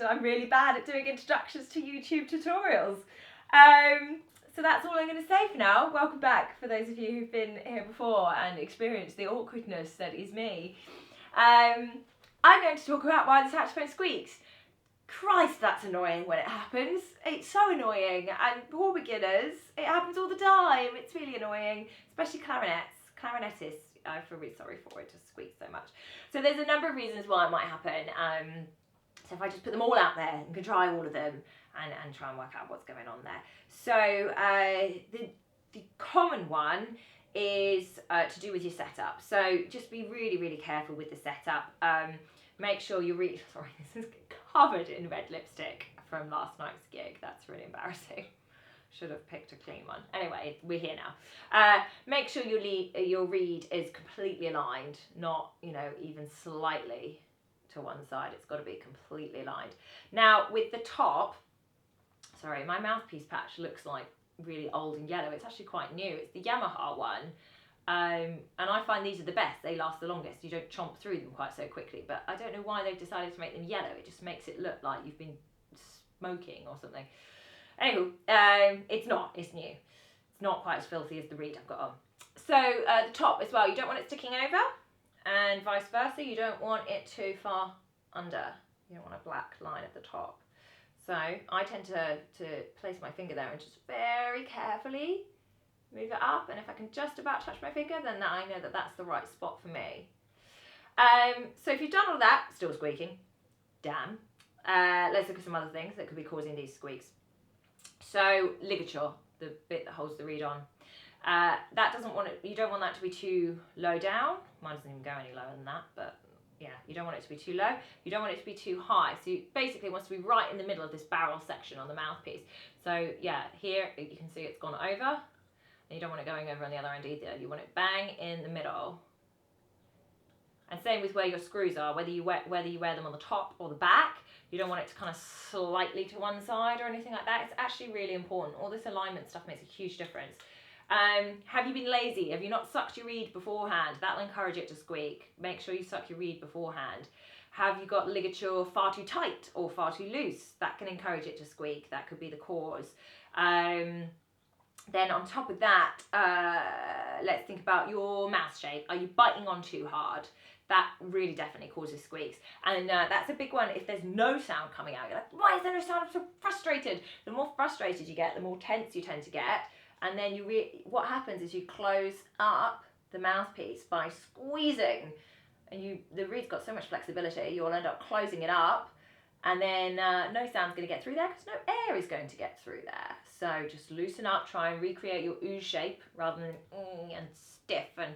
I'm really bad at doing introductions to YouTube tutorials. So that's all I'm going to say for now. Welcome back for those of you who've been here before and experienced the awkwardness that is me. I'm going to talk about why the saxophone squeaks. Christ, that's annoying when it happens. It's so annoying, and poor beginners, it happens all the time. It's really annoying, especially clarinetists. I feel really sorry for it to squeak so much. So there's a number of reasons why it might happen. So if I just put them all out there and can try all of them and try and work out what's going on there. So the common one is to do with your setup. So just be really, really careful with the setup. Make sure you sorry, this is covered in red lipstick from last night's gig. That's really embarrassing. Should have picked a clean one. Anyway, we're here now. Make sure your reed is completely aligned, not, even slightly to one side. It's got to be completely aligned. Now, with the top, sorry, my mouthpiece patch looks like really old and yellow. It's actually quite new. It's the Yamaha one. And I find these are the best. They last the longest. You don't chomp through them quite so quickly. But I don't know why they've decided to make them yellow. It just makes it look like you've been smoking or something. Anywho, it's not. It's new. It's not quite as filthy as the reed I've got on. So the top as well, you don't want it sticking over, and vice versa. You don't want it too far under. You don't want a black line at the top. So I tend to place my finger there and just very carefully move it up, and if I can just about touch my finger, then I know that that's the right spot for me. So if you've done all that, still squeaking, damn. Let's look at some other things that could be causing these squeaks. So ligature, the bit that holds the reed on, you don't want that to be too low down. Mine doesn't even go any lower than that, but yeah, you don't want it to be too low. You don't want it to be too high. So basically it wants to be right in the middle of this barrel section on the mouthpiece. So yeah, here you can see it's gone over. And you don't want it going over on the other end either. You want it bang in the middle. And same with where your screws are, whether you wear them on the top or the back. You don't want it to kind of slightly to one side or anything like that. It's actually really important. All this alignment stuff makes a huge difference. Have you been lazy? Have you not sucked your reed beforehand? That'll encourage it to squeak. Make sure you suck your reed beforehand. Have you got ligature far too tight or far too loose? That can encourage it to squeak. That could be the cause. Then on top of that, let's think about your mouth shape. Are you biting on too hard? That really definitely causes squeaks. And that's a big one. If there's no sound coming out, you're like, why is there no sound? I'm so frustrated. The more frustrated you get, the more tense you tend to get. And then what happens is you close up the mouthpiece by squeezing. And the reed's got so much flexibility, you'll end up closing it up. And then no sound's going to get through there because no air is going to get through there. So just loosen up, try and recreate your ooze shape rather than and stiff and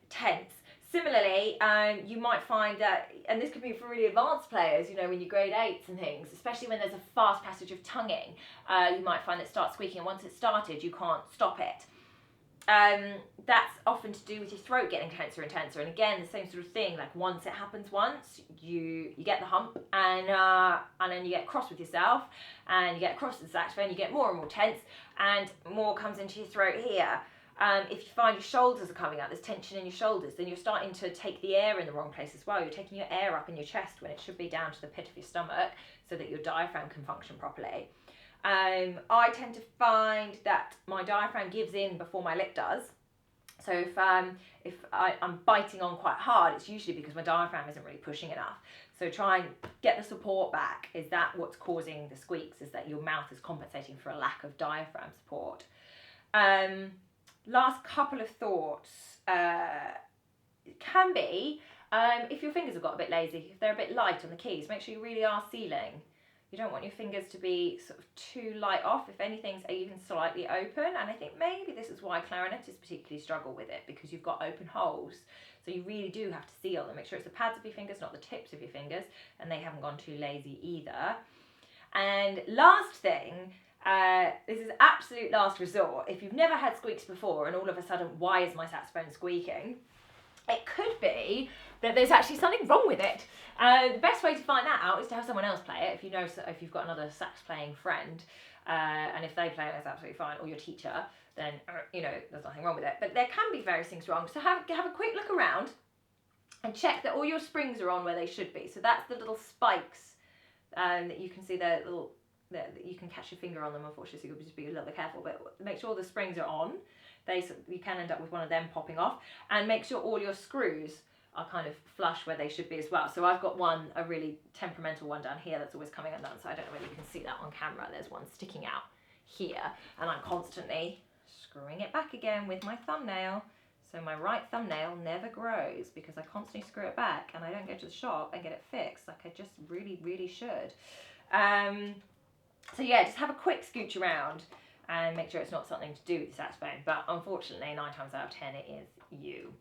tense. Similarly, you might find that, and this could be for really advanced players, when you're grade 8s and things, especially when there's a fast passage of tonguing, you might find that it starts squeaking, and once it's started, you can't stop it. That's often to do with your throat getting tenser and tenser, and again, the same sort of thing, like once it happens once, you get the hump, and then you get cross with yourself, and you get cross with the saxophone, you get more and more tense, and more comes into your throat here. If you find your shoulders are coming out, there's tension in your shoulders, then you're starting to take the air in the wrong place as well. You're taking your air up in your chest when it should be down to the pit of your stomach so that your diaphragm can function properly. I tend to find that my diaphragm gives in before my lip does. So if I'm biting on quite hard, it's usually because my diaphragm isn't really pushing enough. So try and get the support back. Is that what's causing the squeaks? Is that your mouth is compensating for a lack of diaphragm support? Last couple of thoughts can be if your fingers have got a bit lazy, if they're a bit light on the keys, make sure you really are sealing. You don't want your fingers to be sort of too light off, if anything's even slightly open. And I think maybe this is why clarinetists particularly struggle with it, because you've got open holes. So you really do have to seal them. Make sure it's the pads of your fingers, not the tips of your fingers, and they haven't gone too lazy either. And last thing, this is absolute last resort. If you've never had squeaks before and all of a sudden, why is my saxophone squeaking? It could be that there's actually something wrong with it. The best way to find that out is to have someone else play it. If you've got another sax playing friend, and if they play it, it's absolutely fine, or your teacher, then there's nothing wrong with it. But there can be various things wrong. So have a quick look around and check that all your springs are on where they should be. So that's the little spikes that you can see the little, that you can catch your finger on them, unfortunately, so you'll just be a little bit careful, but make sure the springs are on. You can end up with one of them popping off, and make sure all your screws are kind of flush where they should be as well. So I've got a really temperamental one down here that's always coming undone, so I don't know whether you can see that on camera. There's one sticking out here, and I'm constantly screwing it back again with my thumbnail. So my right thumbnail never grows because I constantly screw it back, and I don't go to the shop and get it fixed like I just really should. So yeah, just have a quick scooch around and make sure it's not something to do with the saxophone. But unfortunately, 9 times out of 10, it is you.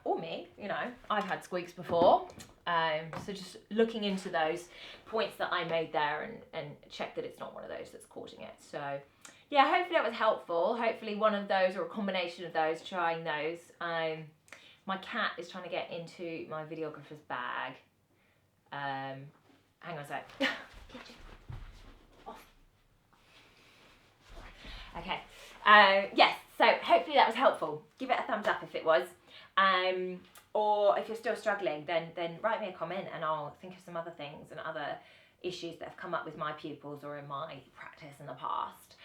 Or me, you know. I've had squeaks before. So just looking into those points that I made there and check that it's not one of those that's causing it. So yeah, hopefully that was helpful. Hopefully one of those or a combination of those, trying those. My cat is trying to get into my videographer's bag. Hang on a sec. Off. Okay. Yes, so hopefully that was helpful. Give it a thumbs up if it was. Or if you're still struggling, then write me a comment and I'll think of some other things and other issues that have come up with my pupils or in my practice in the past.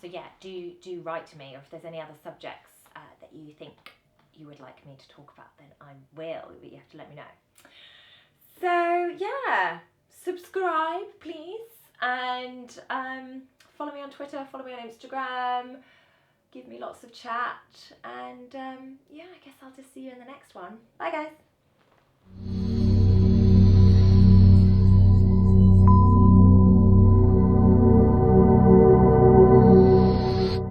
So yeah, do write to me, or if there's any other subjects that you think you would like me to talk about, then I will, but you have to let me know. So yeah, subscribe please, and follow me on Twitter, follow me on Instagram, give me lots of chat, and yeah, I guess I'll just see you in the next one. Bye guys.